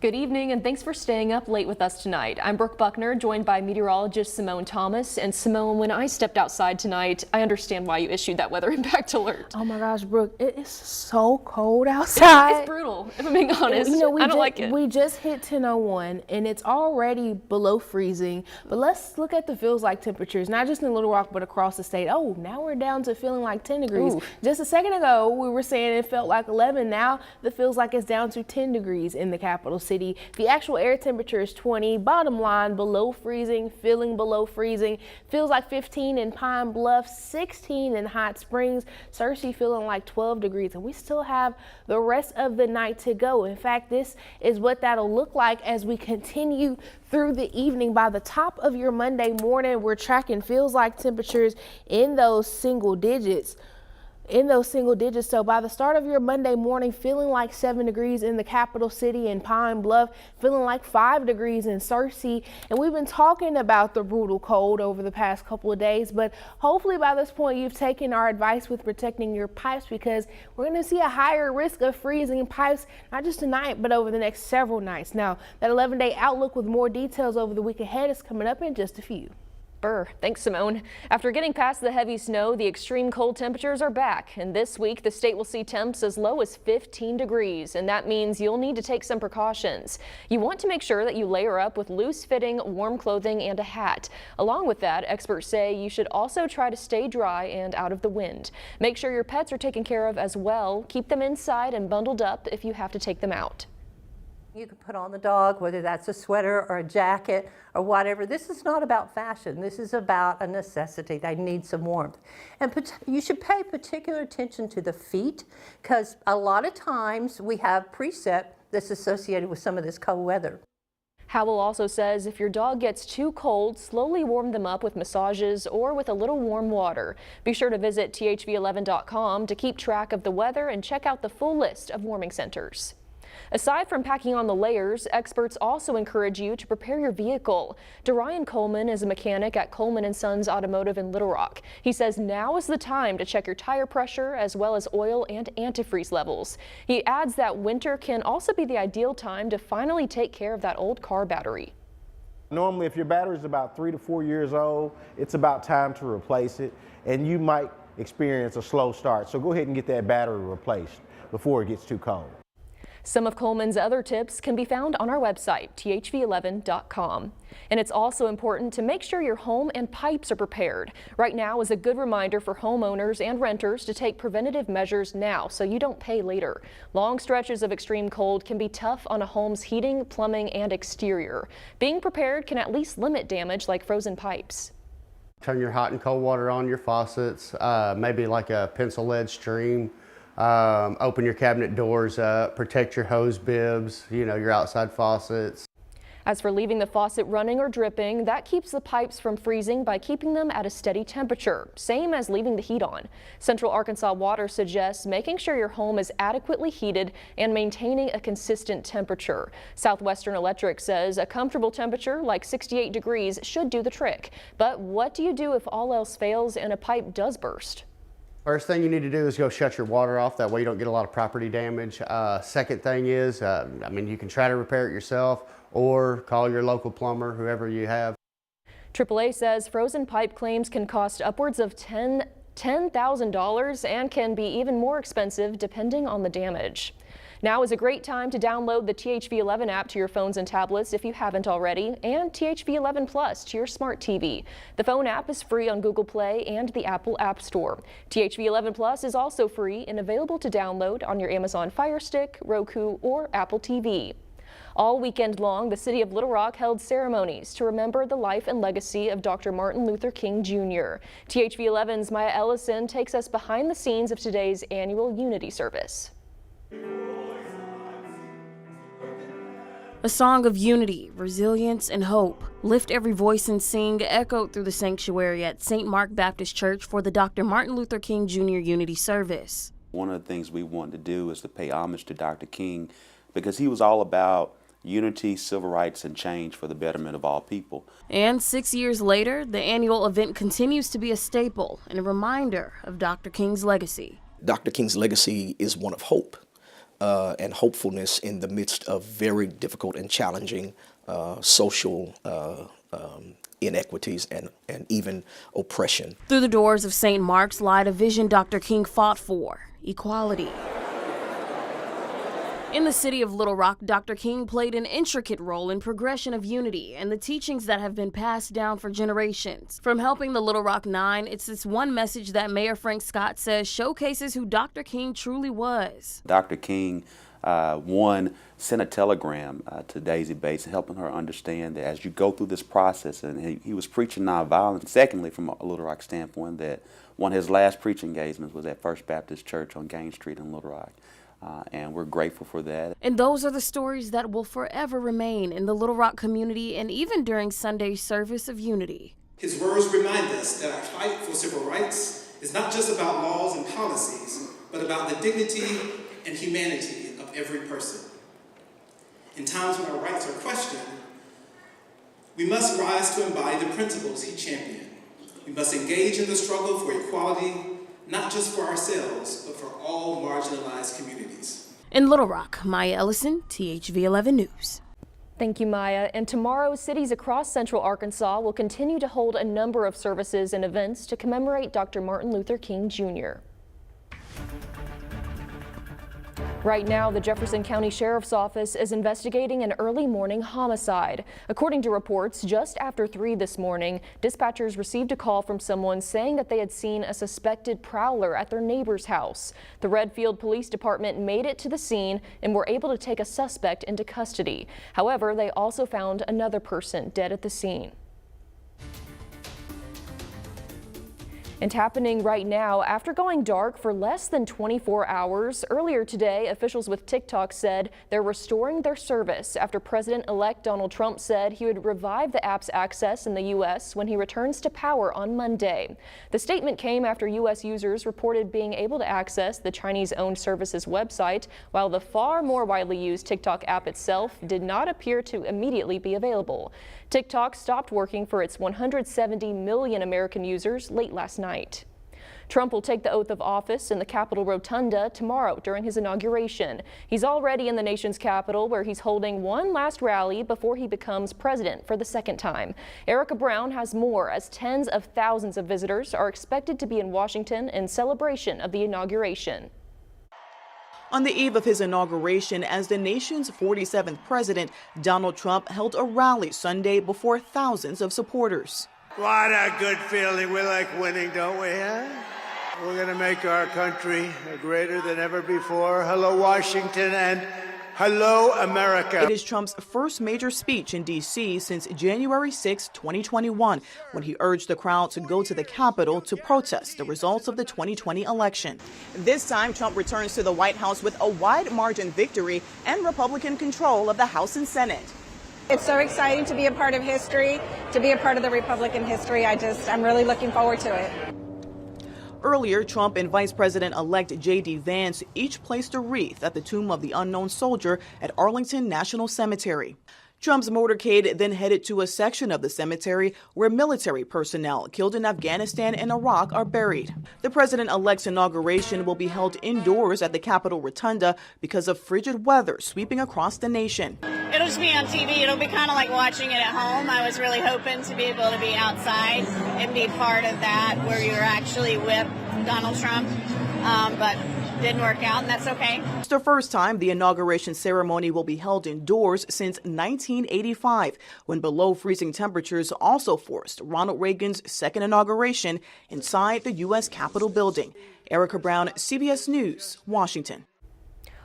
Good evening, and thanks for staying up late with us tonight. I'm Brooke Buckner, joined by meteorologist Simone Thomas. And Simone, when I stepped outside tonight, I understand why you issued that weather impact alert. Oh my gosh, Brooke, it is so cold outside. It's brutal, if I'm being honest. You know, I don't like it. We just hit 10:01 and it's already below freezing. But let's look at the feels like temperatures, not just in Little Rock, but across the state. Oh, now we're down to feeling like 10 degrees. Ooh. Just a second ago, we were saying it felt like 11. Now the feels like it's down to 10 degrees in the capital city. The actual air temperature is 20. Bottom line, below freezing, feeling below freezing. Feels like 15 in Pine Bluff, 16 in Hot Springs. Searcy feeling like 12 degrees. And we still have the rest of the night to go. In fact, this is what that'll look like as we continue through the evening. By the top of your Monday morning, we're tracking feels like temperatures in those single digits. So by the start of your Monday morning, feeling like 7 degrees in the capital city in Pine Bluff, feeling like 5 degrees in Searcy. And we've been talking about the brutal cold over the past couple of days, but hopefully by this point you've taken our advice with protecting your pipes, because we're going to see a higher risk of freezing pipes, not just tonight, but over the next several nights. Now, that 11-day outlook with more details over the week ahead is coming up in just a few. Thanks, Simone. After getting past the heavy snow, the extreme cold temperatures are back. And this week, the state will see temps as low as 15 degrees. And that means you'll need to take some precautions. You want to make sure that you layer up with loose-fitting, warm clothing and a hat. Along with that, experts say you should also try to stay dry and out of the wind. Make sure your pets are taken care of as well. Keep them inside and bundled up if you have to take them out. You can put on the dog, whether that's a sweater or a jacket or whatever. This is not about fashion. This is about a necessity. They need some warmth. And you should pay particular attention to the feet, because a lot of times we have preset that's associated with some of this cold weather. Howell also says if your dog gets too cold, slowly warm them up with massages or with a little warm water. Be sure to visit thv11.com to keep track of the weather and check out the full list of warming centers. Aside from packing on the layers, experts also encourage you to prepare your vehicle. Dorian Coleman is a mechanic at Coleman & Sons Automotive in Little Rock. He says now is the time to check your tire pressure as well as oil and antifreeze levels. He adds that winter can also be the ideal time to finally take care of that old car battery. Normally, if your battery is about 3 to 4 years old, it's about time to replace it, and you might experience a slow start. So go ahead and get that battery replaced before it gets too cold. Some of Coleman's other tips can be found on our website, thv11.com. And it's also important to make sure your home and pipes are prepared. Right now is a good reminder for homeowners and renters to take preventative measures now so you don't pay later. Long stretches of extreme cold can be tough on a home's heating, plumbing, and exterior. Being prepared can at least limit damage like frozen pipes. Turn your hot and cold water on your faucets, maybe like a pencil lead stream. Open your cabinet doors up, protect your hose bibs, your outside faucets. As for leaving the faucet running or dripping, that keeps the pipes from freezing by keeping them at a steady temperature, same as leaving the heat on. Central Arkansas Water suggests making sure your home is adequately heated and maintaining a consistent temperature. Southwestern Electric says a comfortable temperature like 68 degrees should do the trick. But what do you do if all else fails and a pipe does burst? First thing you need to do is go shut your water off. That way you don't get a lot of property damage. Second thing is, you can try to repair it yourself or call your local plumber, whoever you have. AAA says frozen pipe claims can cost upwards of $10,000 and can be even more expensive depending on the damage. Now is a great time to download the THV11 app to your phones and tablets if you haven't already, and THV11 Plus to your smart TV. The phone app is free on Google Play and the Apple App Store. THV11 Plus is also free and available to download on your Amazon Fire Stick, Roku, or Apple TV. All weekend long, the city of Little Rock held ceremonies to remember the life and legacy of Dr. Martin Luther King Jr. THV11's Maya Ellison takes us behind the scenes of today's annual Unity service. A song of unity, resilience, and hope. Lift every voice and sing echoed through the sanctuary at St. Mark Baptist Church for the Dr. Martin Luther King Jr. Unity service. One of the things we wanted to do is to pay homage to Dr. King because he was all about unity, civil rights, and change for the betterment of all people. And 6 years later, the annual event continues to be a staple and a reminder of Dr. King's legacy. Dr. King's legacy is one of hope. and hopefulness in the midst of very difficult and challenging social inequities and even oppression. Through the doors of St. Mark's lied a vision Dr. King fought for: equality. In the city of Little Rock, Dr. King played an intricate role in progression of unity and the teachings that have been passed down for generations. From helping the Little Rock Nine, it's this one message that Mayor Frank Scott says showcases who Dr. King truly was. Dr. King, one, sent a telegram to Daisy Bates, helping her understand that as you go through this process, and he was preaching nonviolence. Secondly, from a Little Rock standpoint, that one of his last preaching engagements was at First Baptist Church on Gaines Street in Little Rock. And we're grateful for that. And those are the stories that will forever remain in the Little Rock community and even during Sunday's service of unity. His words remind us that our fight for civil rights is not just about laws and policies, but about the dignity and humanity of every person. In times when our rights are questioned, we must rise to embody the principles he championed. We must engage in the struggle for equality, not just for ourselves, but for all marginalized communities. In Little Rock, Maya Ellison, THV 11 News. Thank you, Maya. And tomorrow, cities across Central Arkansas will continue to hold a number of services and events to commemorate Dr. Martin Luther King Jr. Right now, the Jefferson County Sheriff's Office is investigating an early morning homicide. According to reports, just after 3 this morning, dispatchers received a call from someone saying that they had seen a suspected prowler at their neighbor's house. The Redfield Police Department made it to the scene and were able to take a suspect into custody. However, they also found another person dead at the scene. And happening right now, after going dark for less than 24 hours, earlier today, officials with TikTok said they're restoring their service after President-elect Donald Trump said he would revive the app's access in the U.S. when he returns to power on Monday. The statement came after U.S. users reported being able to access the Chinese-owned service's website, while the far more widely used TikTok app itself did not appear to immediately be available. TikTok stopped working for its 170 million American users late last night. Trump will take the oath of office in the Capitol Rotunda tomorrow during his inauguration. He's already in the nation's capital, where he's holding one last rally before he becomes president for the second time. Erica Brown has more, as tens of thousands of visitors are expected to be in Washington in celebration of the inauguration. On the eve of his inauguration as the nation's 47th president, Donald Trump held a rally Sunday before thousands of supporters. What a good feeling. We like winning, don't we? Huh? We're going to make our country greater than ever before. Hello, Washington, and hello, America. It is Trump's first major speech in D.C. since January 6, 2021, when he urged the crowd to go to the Capitol to protest the results of the 2020 election. This time, Trump returns to the White House with a wide margin victory and Republican control of the House and Senate. It's so exciting to be a part of history, to be a part of the Republican history. I'm really looking forward to it. Earlier, Trump and Vice President-elect J.D. Vance each placed a wreath at the tomb of the unknown soldier at Arlington National Cemetery. Trump's motorcade then headed to a section of the cemetery where military personnel killed in Afghanistan and Iraq are buried. The president-elect's inauguration will be held indoors at the Capitol Rotunda because of frigid weather sweeping across the nation. It'll just be on TV. It'll be kind of like watching it at home. I was really hoping to be able to be outside and be part of that where you're actually with Donald Trump, but didn't work out, and that's okay. It's the first time the inauguration ceremony will be held indoors since 1985, when below freezing temperatures also forced Ronald Reagan's second inauguration inside the U.S. Capitol building. Erica Brown, CBS News, Washington.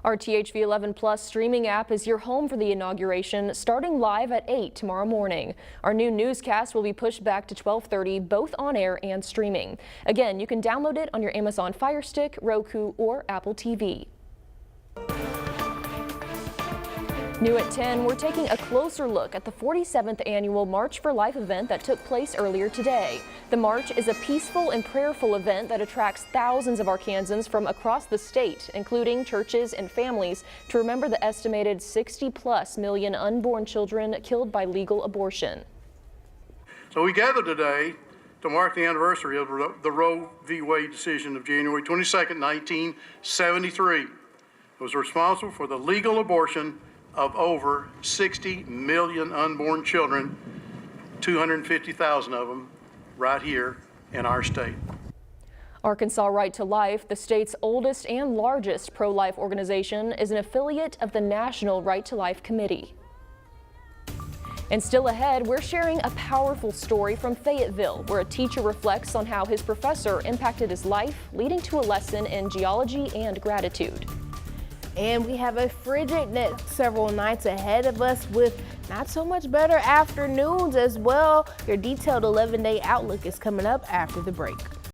Our THV 11 Plus streaming app is your home for the inauguration, starting live at 8 tomorrow morning. Our new newscast will be pushed back to 12:30, both on air and streaming. Again, you can download it on your Amazon Fire Stick, Roku, or Apple TV. New at 10, we're taking a closer look at the 47th annual March for Life event that took place earlier today. The march is a peaceful and prayerful event that attracts thousands of Arkansans from across the state, including churches and families, to remember the estimated 60+ million unborn children killed by legal abortion. So we gather today to mark the anniversary of the Roe v. Wade decision of January 22nd, 1973. was responsible for the legal abortion of over 60 million unborn children, 250,000 of them right here in our state. Arkansas Right to Life, the state's oldest and largest pro-life organization, is an affiliate of the National Right to Life Committee. And still ahead, we're sharing a powerful story from Fayetteville, where a teacher reflects on how his professor impacted his life, leading to a lesson in geology and gratitude. And we have a frigid next several nights ahead of us with not so much better afternoons as well. Your detailed 11-day outlook is coming up after the break.